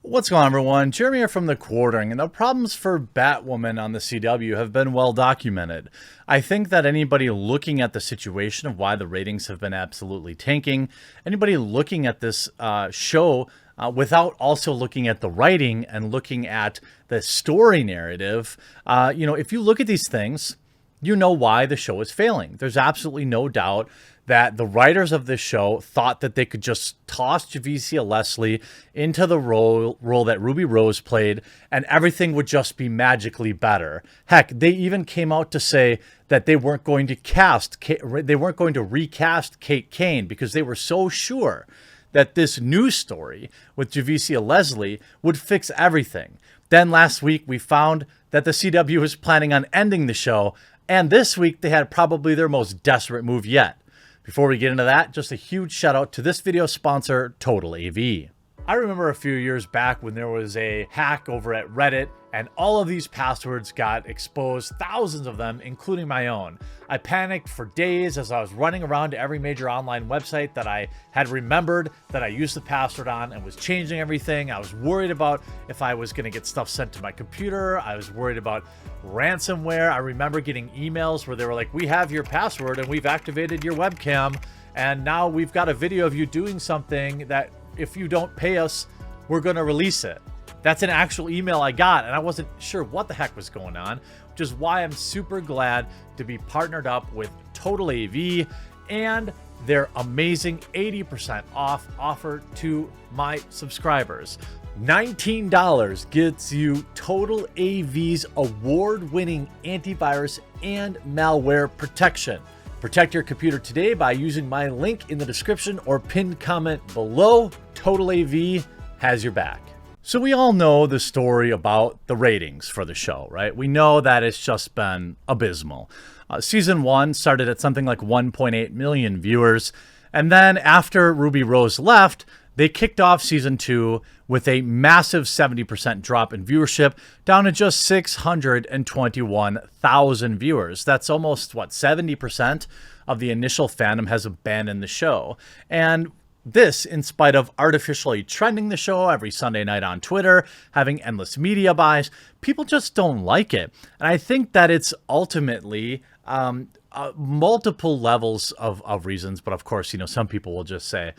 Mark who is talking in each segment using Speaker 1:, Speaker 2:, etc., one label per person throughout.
Speaker 1: What's going on, everyone? Jeremy here from The Quartering, and the problems for Batwoman on the CW have been well documented. I think that anybody looking at the situation of why the ratings have been absolutely tanking, anybody looking at this show without also looking at the writing and looking at the story narrative, if you look at these things, you know why the show is failing. There's absolutely no doubt that the writers of this show thought that they could just toss Javicia Leslie into the role that Ruby Rose played and everything would just be magically better. Heck, they even came out to say that they weren't going to recast Kate Kane because they were so sure that this news story with Javicia Leslie would fix everything. Then last week we found that the CW was planning on ending the show, and this week they had probably their most desperate move yet. Before we get into that, just a huge shout out to this video sponsor, Total AV. I remember a few years back when there was a hack over at Reddit and all of these passwords got exposed, thousands of them, including my own. I panicked for days as I was running around to every major online website that I had remembered that I used the password on and was changing everything. I was worried about if I was going to get stuff sent to my computer. I was worried about ransomware. I remember getting emails where they were like, "We have your password and we've activated your webcam, and now we've got a video of you doing something that if you don't pay us, we're going to release it." That's an actual email I got, and I wasn't sure what the heck was going on, which is why I'm super glad to be partnered up with Total AV and their amazing 80% off offer to my subscribers. $19 gets you Total AV's award-winning antivirus and malware protection. Protect your computer today by using my link in the description or pinned comment below. Total AV has your back. So we all know the story about the ratings for the show, right? We know that it's just been abysmal. Season 1 started at something like 1.8 million viewers. And then after Ruby Rose left, they kicked off Season 2 with a massive 70% drop in viewership, down to just 621,000 viewers. That's almost, 70% of the initial fandom has abandoned the show. And this, in spite of artificially trending the show every Sunday night on Twitter, having endless media buys, people just don't like it. And I think that it's ultimately multiple levels of reasons. But of course, some people will just say,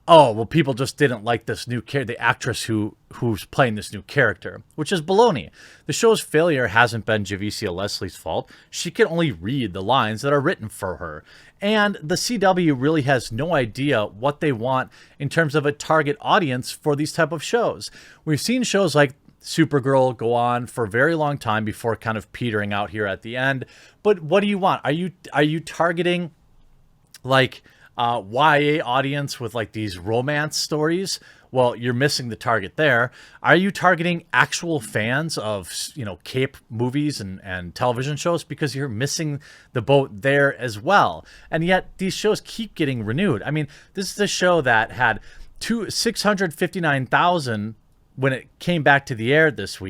Speaker 1: "Oh, well, people just didn't like this new the actress who's playing this new character," which is baloney. The show's failure hasn't been Javicia Leslie's fault. She can only read the lines that are written for her. And the CW really has no idea what they want in terms of a target audience for these type of shows. We've seen shows like Supergirl go on for a very long time before kind of petering out here at the end. But what do you want? Are you targeting like YA audience with like these romance stories? Well, you're missing the target there. Are you targeting actual fans of, cape movies and television shows? Because you're missing the boat there as well. And yet these shows keep getting renewed. I mean, this is a show that had 659,000 when it came back to the air this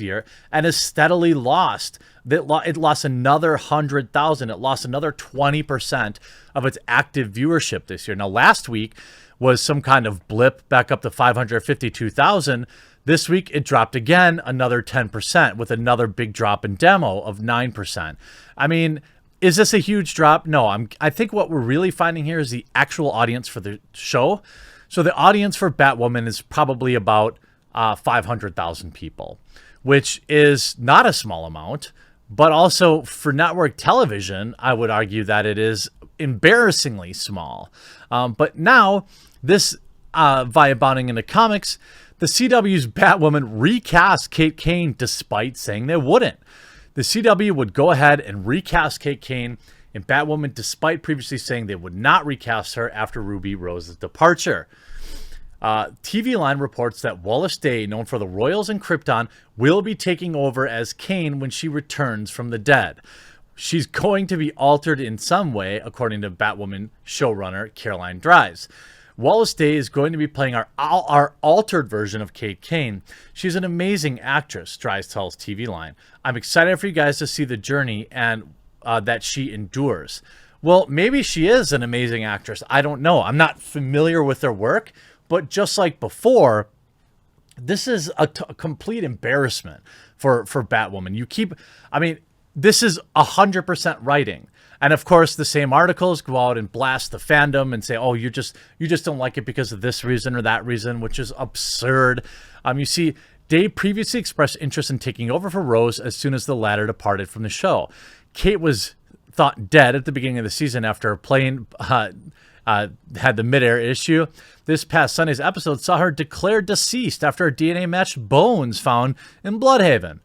Speaker 1: year, and has steadily lost. It lost another 100,000. It lost another 20% of its active viewership this year. Now, last week was some kind of blip back up to 552,000. This week, it dropped again another 10% with another big drop in demo of 9%. I mean, is this a huge drop? No, I think what we're really finding here is the actual audience for the show. So the audience for Batwoman is probably about 500,000 people, which is not a small amount, but also for network television, I would argue that it is embarrassingly small. But now, this via bounding into comics, the CW's Batwoman recast Kate Kane despite saying they wouldn't. The CW would go ahead and recast Kate Kane in Batwoman despite previously saying they would not recast her after Ruby Rose's departure. TV Line reports that Wallace Day, known for the Royals and Krypton, will be taking over as Kane when she returns from the dead. She's going to be altered in some way, according to Batwoman showrunner Caroline Dries. Wallace Day is going to be playing our altered version of Kate Kane. She's an amazing actress, Dries tells TV Line. I'm excited for you guys to see the journey and that she endures. Well, maybe she is an amazing actress. I don't know. I'm not familiar with her work. But just like before, This is a complete embarrassment for Batwoman. This is 100% writing. And of course, the same articles go out and blast the fandom and say, oh, you just don't like it because of this reason or that reason, which is absurd. You see, Dave previously expressed interest in taking over for Rose as soon as the latter departed from the show. Kate was thought dead at the beginning of the season after a plane had the midair issue. This past Sunday's episode saw her declared deceased after a DNA-matched bones found in Bloodhaven.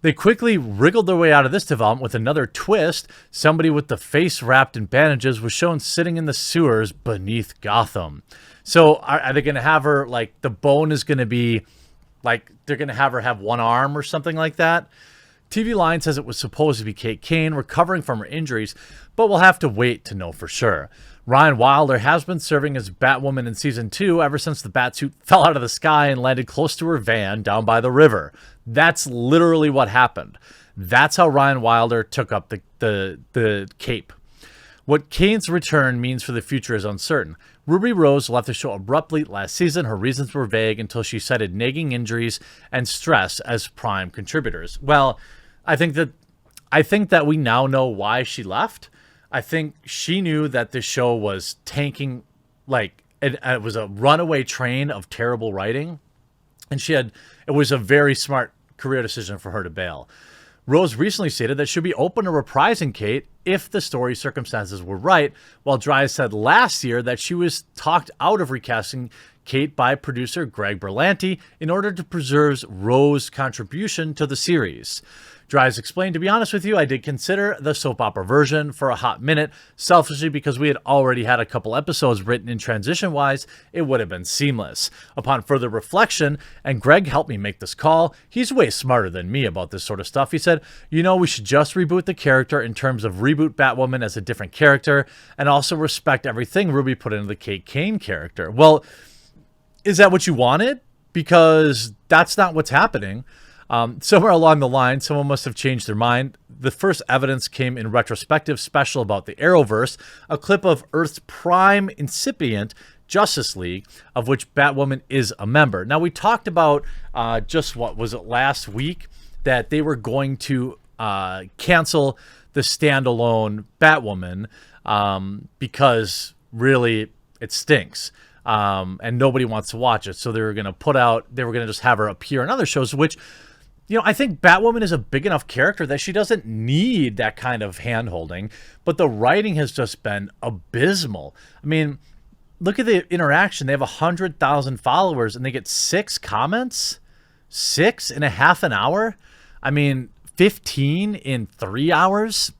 Speaker 1: They quickly wriggled their way out of this development with another twist. Somebody with the face wrapped in bandages was shown sitting in the sewers beneath Gotham. So are they going to have her, like, the bone is going to be, like, they're going to have her have one arm or something like that? TV Line says it was supposed to be Kate Kane recovering from her injuries, but we'll have to wait to know for sure. Ryan Wilder has been serving as Batwoman in Season 2 ever since the Batsuit fell out of the sky and landed close to her van down by the river. That's literally what happened. That's how Ryan Wilder took up the cape. What Kane's return means for the future is uncertain. Ruby Rose left the show abruptly last season. Her reasons were vague until she cited nagging injuries and stress as prime contributors. Well, I think that we now know why she left. I think she knew that the show was tanking, like it was a runaway train of terrible writing, and it was a very smart career decision for her to bail. Rose recently stated that she'd be open to reprising Kate if the story circumstances were right, while Dries said last year that she was talked out of recasting Kate by producer Greg Berlanti in order to preserve Rose's contribution to the series. Dries explained, to be honest with you, I did consider the soap opera version for a hot minute, selfishly because we had already had a couple episodes written in transition-wise, it would have been seamless. Upon further reflection, and Greg helped me make this call, he's way smarter than me about this sort of stuff, he said, we should just reboot the character in terms of reboot Batwoman as a different character, and also respect everything Ruby put into the Kate Kane character. Well, is that what you wanted? Because that's not what's happening. Somewhere along the line, someone must have changed their mind. The first evidence came in retrospective special about the Arrowverse, a clip of Earth's prime incipient Justice League, of which Batwoman is a member. Now, we talked about last week, that they were going to cancel the standalone Batwoman because really it stinks. And nobody wants to watch it. So they were going to just have her appear in other shows, which, I think Batwoman is a big enough character that she doesn't need that kind of hand-holding, but the writing has just been abysmal. I mean, look at the interaction. They have 100,000 followers and they get 6 comments? 6 in a half an hour? I mean, 15 in 3 hours?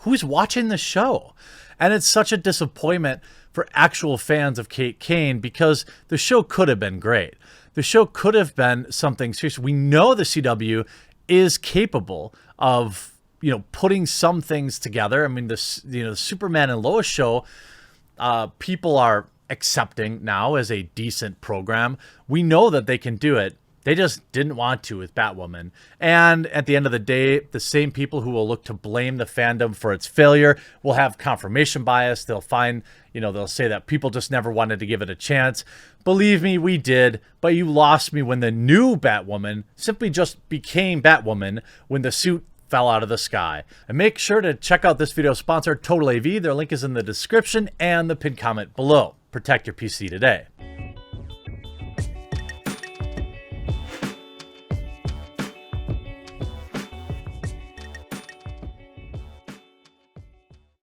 Speaker 1: Who's watching the show? And it's such a disappointment for actual fans of Kate Kane because the show could have been great. The show could have been something serious. We know the CW is capable of, putting some things together. I mean, the Superman and Lois show, people are accepting now as a decent program. We know that they can do it. They just didn't want to with Batwoman. And at the end of the day, the same people who will look to blame the fandom for its failure will have confirmation bias. They'll find, they'll say that people just never wanted to give it a chance. Believe me, we did, but you lost me when the new Batwoman simply just became Batwoman when the suit fell out of the sky. And make sure to check out this video's sponsor, Total AV. Their link is in the description and the pinned comment below. Protect your PC today.